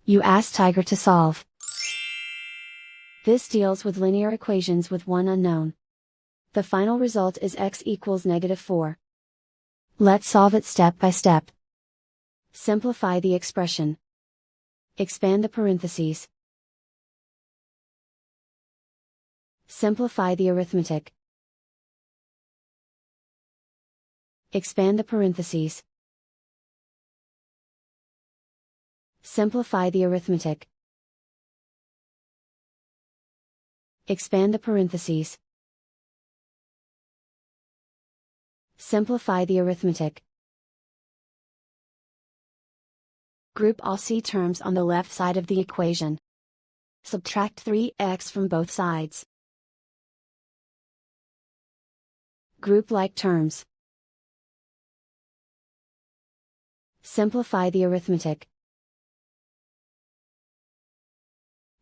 You ask Tiger to solve. This deals with linear equations with one unknown. The final result is x equals -4. Let's solve it step by step. Simplify the expression. Expand the parentheses. Simplify the arithmetic. Expand the parentheses. Simplify the arithmetic. Expand the parentheses. Simplify the arithmetic. Group all C terms on the left side of the equation. Subtract 3x from both sides. Group like terms. Simplify the arithmetic.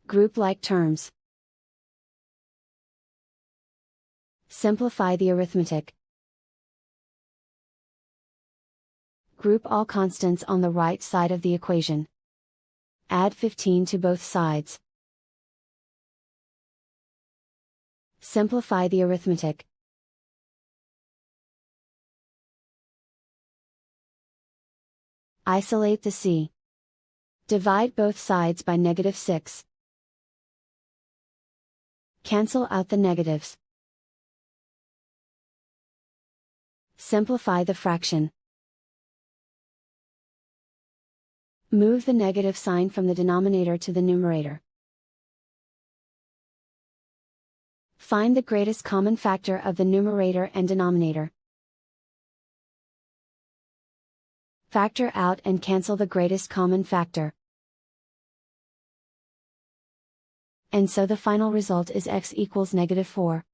Group like terms. Simplify the arithmetic. Group all constants on the right side of the equation. Add 15 to both sides. Simplify the arithmetic. Isolate the C. Divide both sides by -6. Cancel out the negatives. Simplify the fraction. Move the negative sign from the denominator to the numerator. Find the greatest common factor of the numerator and denominator. Factor out and cancel the greatest common factor. And so the final result is x equals -4.